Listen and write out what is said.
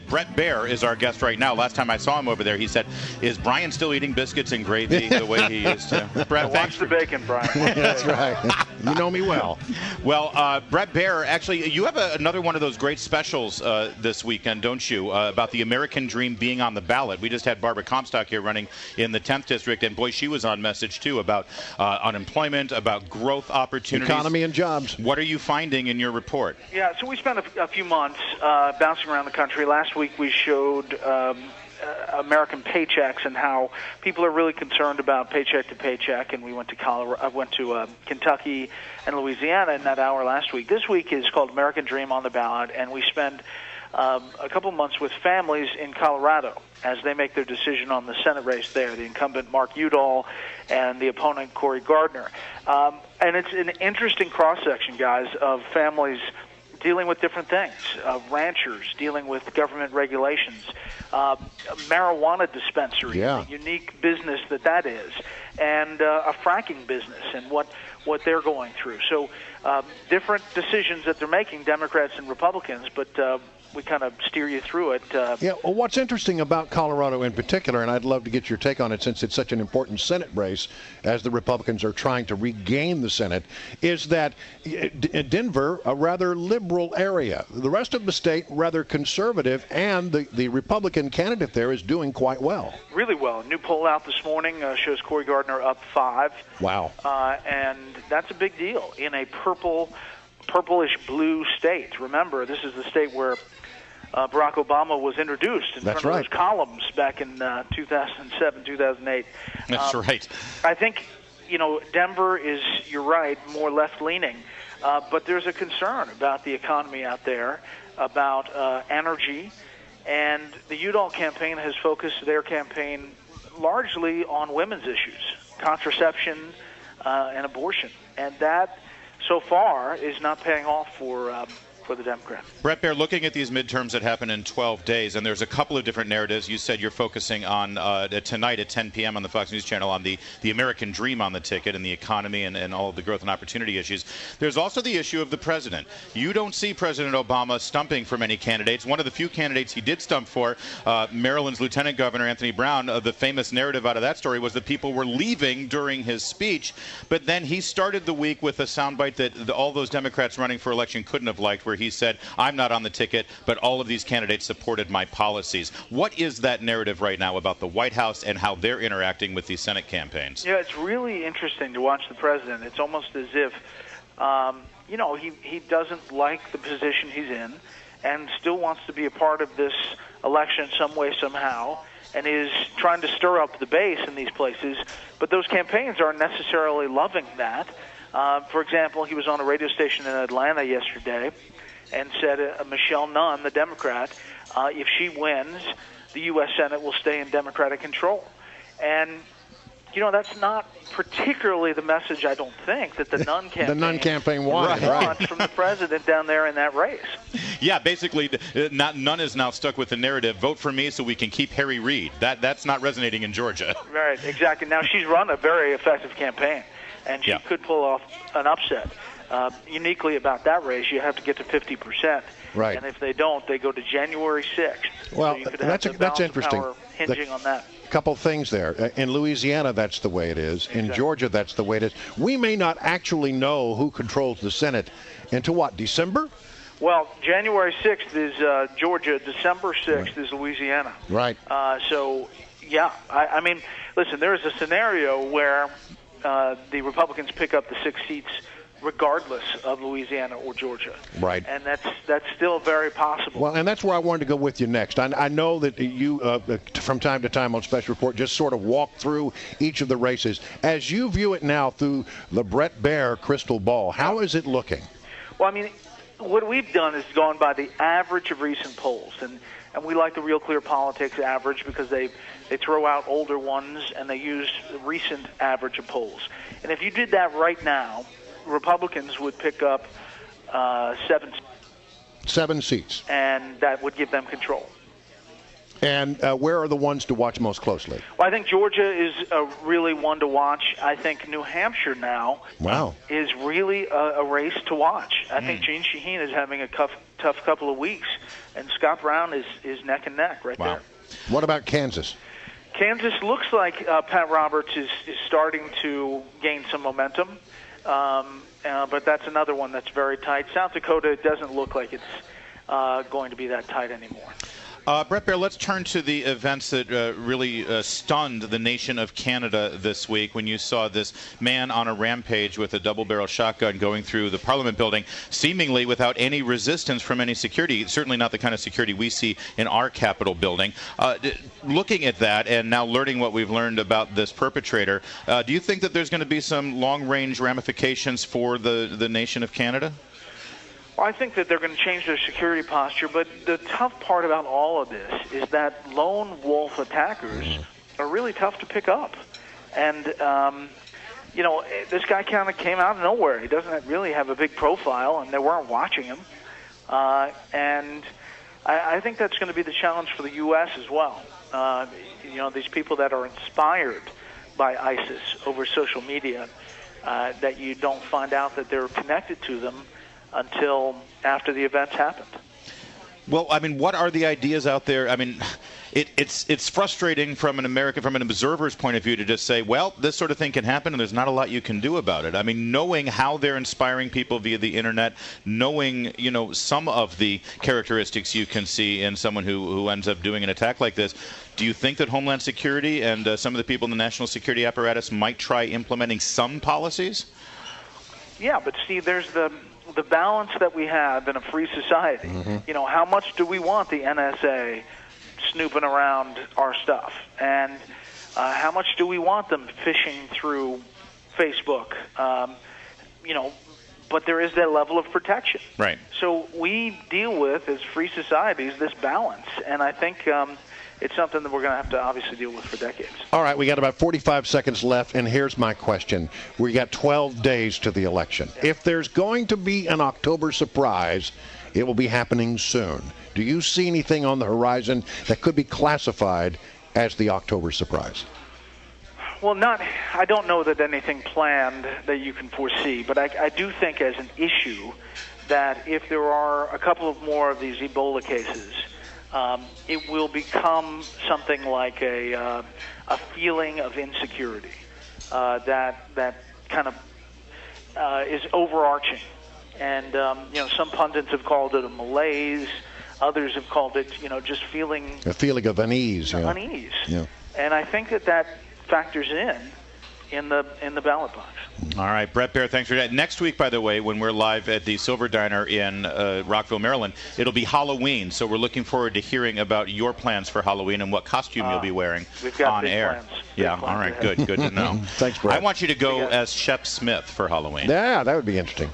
Bret Baier is our guest right now. Last time I saw him over there, he said, "Is Brian still eating biscuits and gravy the way he used to?" Bret, watch the bacon, Brian. That's right. You know me well. Well, Bret Baier, actually, you have another one of those great specials this weekend, don't you, about the American dream being on the ballot. We just had Barbara Comstock here running in the 10th District, and boy, she was on message, too, about unemployment, about growth opportunities. Economy and jobs. What are you finding in your report? Yeah, so we spent a few months bouncing around the country. Last week we showed American paychecks and how people are really concerned about paycheck to paycheck, and we went to Kentucky and Louisiana in that hour last week. This week is called American Dream on the Ballot, and we spend a couple months with families in Colorado as they make their decision on the Senate race there, the incumbent Mark Udall and the opponent Cory Gardner. And it's an interesting cross-section, guys, of families dealing with different things, ranchers dealing with government regulations, marijuana dispensary, a unique business that is, and a fracking business and what they're going through. So different decisions that they're making, Democrats and Republicans, but we kind of steer you through it. Well, what's interesting about Colorado in particular, and I'd love to get your take on it since it's such an important Senate race as the Republicans are trying to regain the Senate, is that Denver, a rather liberal area. The rest of the state, rather conservative, and the Republican candidate there is doing quite well. Really well. A new poll out this morning shows Cory Gardner up 5. Wow. And that's a big deal in a purplish blue state. Remember, this is the state where Barack Obama was introduced in front of those columns back in 2007, 2008. That's right. I think, Denver is, you're right, more left-leaning, but there's a concern about the economy out there, about energy, and the Udall campaign has focused their campaign largely on women's issues, contraception and abortion, and that so far is not paying off for the Democrats. Bret Baier, looking at these midterms that happen in 12 days, and there's a couple of different narratives. You said you're focusing on tonight at 10 p.m. on the Fox News Channel on the American dream on the ticket and the economy and all of the growth and opportunity issues. There's also the issue of the president. You don't see President Obama stumping for many candidates. One of the few candidates he did stump for, Maryland's Lieutenant Governor Anthony Brown, the famous narrative out of that story was that people were leaving during his speech, but then he started the week with a soundbite that all those Democrats running for election couldn't have liked, where he said, "I'm not on the ticket, but all of these candidates supported my policies." What is that narrative right now about the White House and how they're interacting with these Senate campaigns? Yeah, it's really interesting to watch the president. It's almost as if, he doesn't like the position he's in and still wants to be a part of this election some way, somehow, and is trying to stir up the base in these places. But those campaigns aren't necessarily loving that. For example, he was on a radio station in Atlanta yesterday and said Michelle Nunn, the Democrat, if she wins, the U.S. Senate will stay in Democratic control. And, that's not particularly the message, I don't think, that the Nunn campaign wants from the president down there in that race. Yeah, basically, Nunn is now stuck with the narrative, vote for me so we can keep Harry Reid. That's not resonating in Georgia. Right, exactly. Now, she's run a very effective campaign, and she could pull off an upset. Uniquely about that race, you have to get to 50%. Right. And if they don't, they go to January 6th. Well, so that's interesting. Hinging on that. Couple things there. In Louisiana, that's the way it is. In Georgia, that's the way it is. We may not actually know who controls the Senate until what, December? Well, January 6th is Georgia. December 6th is Louisiana. Right. So, yeah. I mean, listen, there is a scenario where the Republicans pick up the 6 seats regardless of Louisiana or Georgia. Right. And that's still very possible. Well, and that's where I wanted to go with you next. I know that you, from time to time on Special Report, just sort of walk through each of the races. As you view it now through the Bret Baier crystal ball, how is it looking? Well, I mean, what we've done is gone by the average of recent polls. And we like the Real Clear Politics average because they throw out older ones and they use the recent average of polls. And if you did that right now, Republicans would pick up 7 seats, and that would give them control. And where are the ones to watch most closely? Well, I think Georgia is really one to watch. I think New Hampshire now is really a race to watch. I think Gene Shaheen is having a tough couple of weeks, and Scott Brown is neck and neck right there. What about Kansas? Kansas looks like Pat Roberts is starting to gain some momentum, but that's another one that's very tight. South Dakota doesn't look like it's going to be that tight anymore. Bret Baier, let's turn to the events that really stunned the nation of Canada this week when you saw this man on a rampage with a double-barrel shotgun going through the Parliament building, seemingly without any resistance from any security, certainly not the kind of security we see in our Capitol building. Looking at that and now learning what we've learned about this perpetrator, do you think that there's going to be some long-range ramifications for the nation of Canada? Well, I think that they're going to change their security posture, but the tough part about all of this is that lone wolf attackers are really tough to pick up. And, this guy kind of came out of nowhere. He doesn't really have a big profile, and they weren't watching him. And I think that's going to be the challenge for the U.S. as well. These people that are inspired by ISIS over social media, that you don't find out that they're connected to them until after the events happened. Well, I mean, what are the ideas out there? I mean, it's frustrating from an observer's point of view to just say, well, this sort of thing can happen and there's not a lot you can do about it. I mean, knowing how they're inspiring people via the internet, knowing, some of the characteristics you can see in someone who ends up doing an attack like this, do you think that Homeland Security and some of the people in the national security apparatus might try implementing some policies? Yeah, but Steve, there's the balance that we have in a free society. How much do we want the NSA snooping around our stuff? And how much do we want them fishing through Facebook? But there is that level of protection. Right. So we deal with, as free societies, this balance. And I think it's something that we're going to have to obviously deal with for decades. All right, we got about 45 seconds left, and here's my question. We got 12 days to the election. If there's going to be an October surprise, it will be happening soon. Do you see anything on the horizon that could be classified as the October surprise? Well, I don't know that anything planned that you can foresee, but I do think as an issue that if there are a couple of more of these Ebola cases, it will become something like a feeling of insecurity that kind of is overarching. And, some pundits have called it a malaise. Others have called it, just feeling... A feeling of unease. Unease. Yeah. And I think that factors in the ballot box. All right, Bret Baier, thanks for that. Next week, by the way, when we're live at the Silver Diner in Rockville, Maryland, it'll be Halloween. So we're looking forward to hearing about your plans for Halloween and what costume you'll be wearing we've got on big air. Plans. Yeah, big plans all right, good to know. Thanks, Bret. I want you to go as Shep Smith for Halloween. Yeah, that would be interesting.